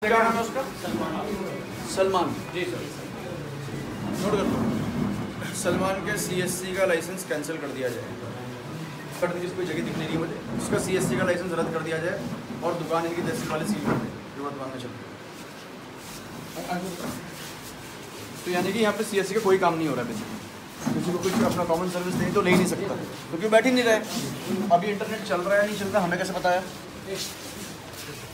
क्या नाम है उसका? सलमान जी सर। नोट कर लो, सलमान के CSC का लाइसेंस कैंसिल कर दिया जाए। कट की कोई जगह दिख नहीं रही मुझे, उसका CSC का लाइसेंस रद्द कर दिया जाए और दुकान इनकी तहसील वाले सील कर दें जो दुकान में चलती है। तो यानी कि यहाँ पे CSC का कोई काम नहीं हो रहा है। बेसिकली किसी को कुछ अपना कॉमन सर्विस नहीं तो ले ही नहीं सकता क्योंकि बैठ ही नहीं रहे। अभी इंटरनेट चल रहा है नहीं चल रहा हमें कैसे पता है?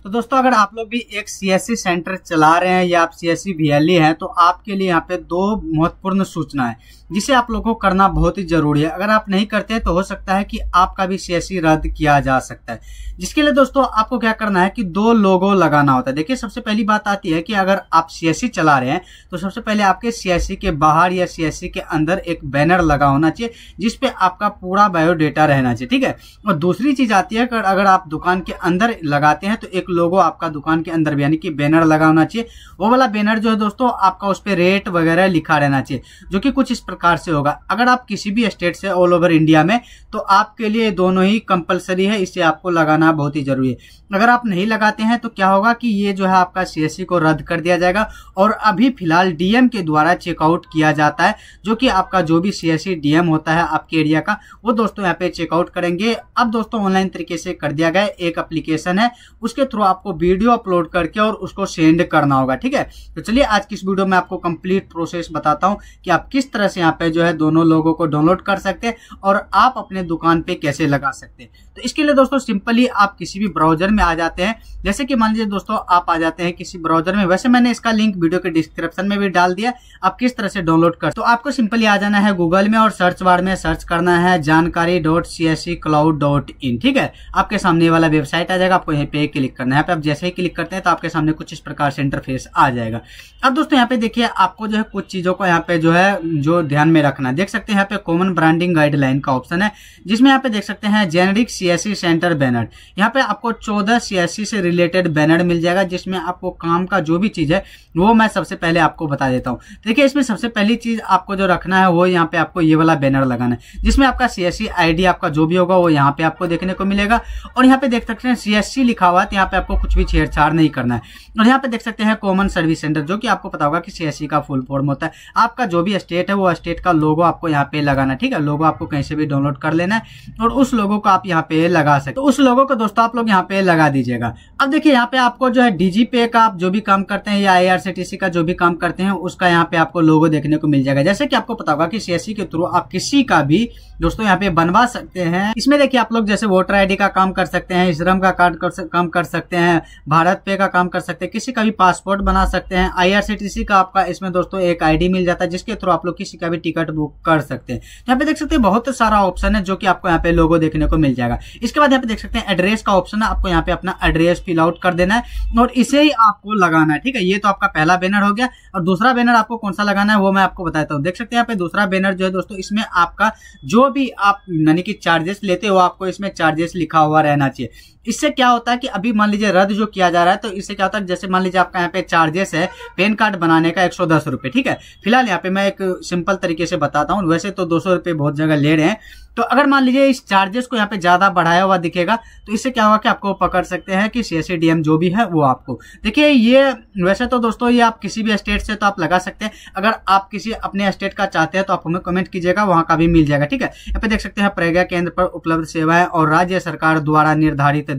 तो दोस्तों अगर आप लोग भी एक CSC सेंटर चला रहे हैं या आप CSC VLE हैं तो आपके लिए यहाँ पे दो महत्वपूर्ण सूचना है जिसे आप लोगों को करना बहुत ही जरूरी है। अगर आप नहीं करते हैं तो हो सकता है कि आपका भी CSC रद्द किया जा सकता है। जिसके लिए दोस्तों आपको क्या करना है कि दो लोगो लगाना होता है। देखिए सबसे पहली बात आती है कि अगर आप CSC चला रहे हैं तो सबसे पहले आपके CSC के बाहर या CSC के अंदर एक बैनर लगा होना चाहिए जिसपे आपका पूरा बायोडेटा रहना चाहिए, ठीक है। और दूसरी चीज आती है कि अगर आप दुकान के अंदर लगाते हैं तो एक लोगो आपका दुकान के अंदर यानी कि बैनर लगा होना चाहिए। वो वाला बैनर जो है दोस्तों आपका उस पर रेट वगैरह लिखा रहना चाहिए जो कि कुछ इस प्रकार से होगा। अगर आप किसी भी स्टेट से ऑल ओवर इंडिया में तो आपके लिए दोनों ही कंपलसरी है, इसे आपको लगाना बहुत ही जरूरी है। अगर आप नहीं लगाते हैं तो क्या होगा कि ये जो है आपका CSC को रद्द कर दिया जाएगा और अभी फिलहाल DM के द्वारा चेकआउट किया जाता है जो कि आपका जो भी CSC DM होता है आपके एरिया का वो दोस्तों यहाँ पे चेकआउट करेंगे। अब दोस्तों ऑनलाइन तरीके से कर दिया गया एक एप्लीकेशन है, उसके थ्रू आपको वीडियो अपलोड करके और उसको सेंड करना होगा, ठीक है। तो चलिए आज की इस वीडियो में आपको कंप्लीट प्रोसेस बताता हूँ कि आप किस तरह से यहाँ पे जो है दोनों लोगों को डाउनलोड कर सकते हैं और आप अपने दुकान पे कैसे लगा सकते हैं। तो इसके लिए दोस्तों सिंपली आप किसी भी ब्राउजर में आ जाते हैं। जैसे कि मान लीजिए दोस्तों आप आ जाते हैं किसी ब्राउजर में, वैसे मैंने इसका लिंक वीडियो के डिस्क्रिप्शन में भी डाल दिया, आप किस तरह से डाउनलोड कर। तो आपको सिंपली आ जाना है गूगल में और सर्च बार में सर्च करना है जानकारी.csccloud.in, ठीक है। आपके सामने वाला वेबसाइट आ जाएगा, आपको यहाँ पे क्लिक करना है। यहाँ पे आप जैसे ही क्लिक करते हैं तो आपके सामने कुछ इस प्रकार से इंटरफेस आ जाएगा। अब दोस्तों यहाँ पे देखिए आपको जो है कुछ चीजों को यहाँ पे जो है जो ध्यान में रखना, देख सकते हैं यहाँ पे कॉमन ब्रांडिंग गाइडलाइन का ऑप्शन है जिसमें यहाँ पे देख सकते हैं जेनेरिक CSC सेंटर बैनर। यहाँ पे आपको 14 CSC से रिलेटेड बैनर मिल जाएगा जिसमें आपको काम का जो भी चीज है वो मैं सबसे पहले आपको बता देता हूँ। देखिए इसमें सबसे पहली चीज आपको जो रखना है वो यहाँ पे आपको ये वाला बैनर लगाना है जिसमें आपका CSC ID आपका जो भी होगा वो यहाँ पे आपको देखने को मिलेगा। और यहाँ पे देख सकते हैं CSC लिखा हुआ है तो यहाँ पे आपको कुछ भी छेड़छाड़ नहीं करना है। और यहाँ पे देख सकते हैं कॉमन सर्विस सेंटर जो कि आपको पता होगा कि CSC का फुल फॉर्म होता है। आपका जो भी स्टेट है वो स्टेट का लोगो आपको यहाँ पे लगाना, ठीक है। लोगो आपको कहीं से भी डाउनलोड कर लेना है और उस लोगो को आप यहाँ पे लगा सकते। तो उस लोगो को दोस्तों आप लोग यहाँ पे लगा दीजिएगा। अब देखिए यहाँ पे आपको जो है DigiPay का आप जो भी काम करते हैं या IRCTC का जो भी काम करते हैं उसका यहाँ पे आपको लोगो देखने को मिल जाएगा। जैसे कि आपको पता होगा कि CSC के थ्रू आप किसी का भी दोस्तों यहाँ पे बनवा सकते हैं। इसमें देखिए आप लोग जैसे वोटर ID का काम कर सकते हैं, श्रम का कार्ड काम कर सकते हैं, भारत पे का काम कर सकते हैं, किसी का भी पासपोर्ट बना सकते हैं। IRCTC का आपका इसमें दोस्तों एक ID मिल जाता है जिसके थ्रू आप लोग किसी का भी टिकट बुक कर सकते हैं। यहाँ पे देख सकते हैं बहुत सारा ऑप्शन है जो कि आपको यहाँ पे लोगो देखने को मिल जाएगा। इसके बाद यहाँ पे देख सकते हैं एड्रेस का ऑप्शन है, आपको यहाँ पे अपना एड्रेस फिल आउट कर देना है और इसे ही आपको लगाना है, ठीक है। ये तो आपका पहला बैनर हो गया। और दूसरा बैनर आपको कौन सा लगाना है वो मैं आपको बताता हूँ। देख सकते हैं यहाँ पे दूसरा बैनर जो है दोस्तों इसमें आपका जो भी आप यानी कि चार्जेस लेते हो आपको इसमें चार्जेस लिखा हुआ रहना चाहिए। इससे क्या होता है कि अभी मान लीजिए रद्द जो किया जा रहा है तो इससे क्या होता है जैसे मान लीजिए आपका यहाँ पे चार्जेस है पैन कार्ड बनाने का 110 रुपए, ठीक है। फिलहाल यहाँ पे मैं एक सिंपल तरीके से बताता हूँ, वैसे तो 200 रुपए बहुत जगह ले रहे हैं। तो अगर मान लीजिए इस चार्जेस को यहाँ पे ज्यादा बढ़ाया हुआ दिखेगा तो इससे क्या होगा कि आपको पकड़ सकते हैं कि CSC DM जो भी है वो आपको देखिए। ये वैसे तो दोस्तों ये आप किसी भी स्टेट से तो आप लगा सकते हैं, अगर आप किसी अपने स्टेट का चाहते हैं तो आप हमें कमेंट कीजिएगा, वहां का भी मिल जाएगा, ठीक है। यहाँ पे देख सकते हैं प्रज्ञा केंद्र पर उपलब्ध सेवाएं और राज्य सरकार द्वारा निर्धारित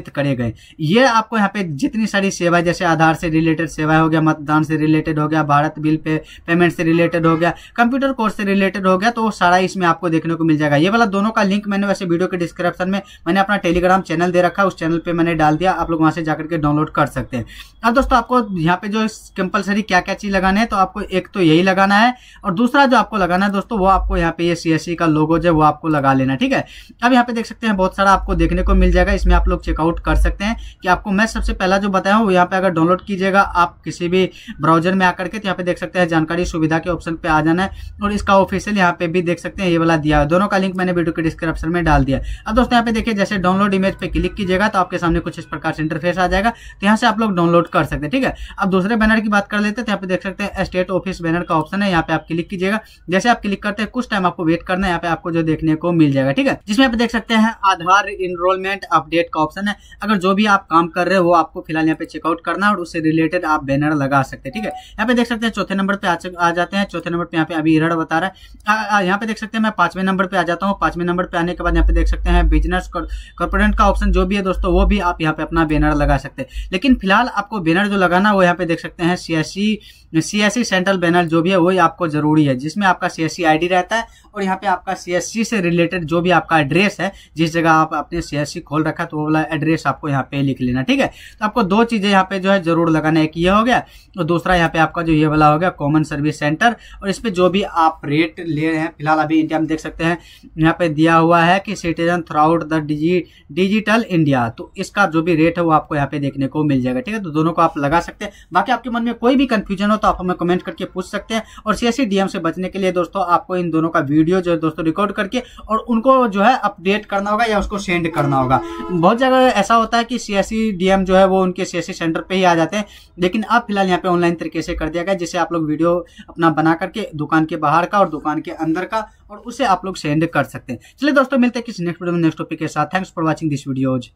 करे गए। ये आपको यहाँ पे जितनी सारी सेवाएं जैसे आधार से रिलेटेड सेवाएं हो गया, मतदान से रिलेटेड हो गया, भारत बिल पेमेंट से रिलेटेड हो गया, कंप्यूटर कोर्स से रिलेटेड हो गया, तो वो सारा इसमें आपको देखने को मिल जाएगा। ये वाला दोनों का लिंक मैंने वैसे वीडियो के डिस्क्रिप्शन में मैंने अपना टेलीग्राम चैनल दे रखा है, उस चैनल पे मैंने डाल दिया, आप लोग वहां से जाकर के डाउनलोड कर सकते हैं। अब दोस्तों आपको यहाँ पे जो कंपलसरी क्या क्या चीज लगाना है तो आपको एक तो यही लगाना है और दूसरा जो आपको लगाना है दोस्तों वो आपको यहाँ पे ये CSC का लोगो जो है वो आपको लगा लेना, ठीक है। अब यहाँ पे देख सकते हैं बहुत सारा आपको देखने को मिल जाएगा, इसमें आप लोग चेकआउट कर सकते हैं कि आपको मैं सबसे पहला जो बताया हूँ यहाँ पे अगर डाउनलोड कीजिएगा आप किसी भी ब्राउजर में आकर के तो यहाँ पे देख सकते हैं जानकारी सुविधा के ऑप्शन पे आ जाना है और इसका ऑफिशियल यहाँ पे भी देख सकते हैं ये वाला दिया है। दोनों का लिंक मैंने वीडियो के डिस्क्रिप्शन में डाल दिया। अब दोस्तों यहाँ पे देखिए जैसे डाउनलोड इमेज पे क्लिक कीजिएगा तो आपके सामने कुछ इस प्रकार से इंटरफेस आ जाएगा, तो यहाँ से आप लोग डाउनलोड कर सकते हैं, ठीक है। अब दूसरे बैनर की बात कर लेते हैं तो यहाँ पे देख सकते हैं स्टेट ऑफिस बैनर का ऑप्शन है, यहाँ पे आप क्लिक कीजिएगा। जैसे आप क्लिक करते हैं कुछ टाइम आपको वेट करना है, यहाँ पे आपको जो देखने को मिल जाएगा, ठीक है। जिसमें आप देख सकते हैं आधार इनरोलमेंट अपडेट का ऑप्शन है। अगर जो भी आप काम कर रहे हो वो आपको फिलहाल यहाँ पे चेकआउट करना और उससे रिलेटेड आप बैनर लगा सकते हैं, ठीक है। यहाँ पे देख सकते हैं चौथे नंबर पे आ जाते हैं। चौथे नंबर पे यहाँ पे अभी एरर बता रहा है। यहाँ पे देख सकते हैं मैं 5वें नंबर पे आ जाता हूँ। 5वें नंबर पे आने के बाद यहाँ पे देख सकते हैं बिजनेस कॉर्पोरेट का ऑप्शन जो भी है दोस्तों, वो भी आप यहाँ पे अपना बैनर लगा सकते हैं। लेकिन फिलहाल आपको बैनर जो लगाना वो यहाँ पे देख सकते हैं सीएससी सेंट्रल बैनर जो भी है वही आपको जरूरी है, जिसमें आपका सीएससी आईडी रहता है और यहाँ पे आपका सीएससी से रिलेटेड जो भी आपका एड्रेस है, जिस जगह आप अपने सीएससी खोल रखा है तो वो वाला एड्रेस आपको यहाँ पे लिख लेना, ठीक है। तो आपको 2 चीजें यहाँ पे जो है जरूर लगाना है, एक ये हो गया और दूसरा यहाँ पे आपका जो ये वाला हो गया कॉमन सर्विस सेंटर। और इस पे जो भी आप रेट ले रहे हैं, फिलहाल अभी इंडिया में देख सकते हैं यहाँ पे दिया हुआ है कि citizen through out the digital India, तो इसका जो भी रेट है वो आपको यहाँ पे देखने को मिल जाएगा, ठीक है। तो दोनों को आप लगा सकते हैं। बाकी आपके मन में कोई भी कंफ्यूजन हो तो आप हमें कमेंट करके पूछ सकते हैं। और सीएससी डीएम से बचने के लिए दोस्तों आपको इन दोनों का वीडियो जो है दोस्तों रिकॉर्ड करके और उनको जो है अपडेट करना होगा या उसको सेंड करना होगा। बहुत जगह ऐसा होता है कि सीएससी डीएम जो है वो उनके सीएससी सेंटर पे ही आ जाते हैं, लेकिन अब फिलहाल यहाँ पे ऑनलाइन तरीके से कर दिया गया, जिससे आप लोग वीडियो अपना बना करके दुकान के बाहर का और दुकान के अंदर का और उसे आप लोग सेंड कर सकते हैं। चलिए दोस्तों मिलते हैं किसी नेक्स्ट वीडियो में नेक्स्ट टॉपिक के साथ। Thanks for watching this videos.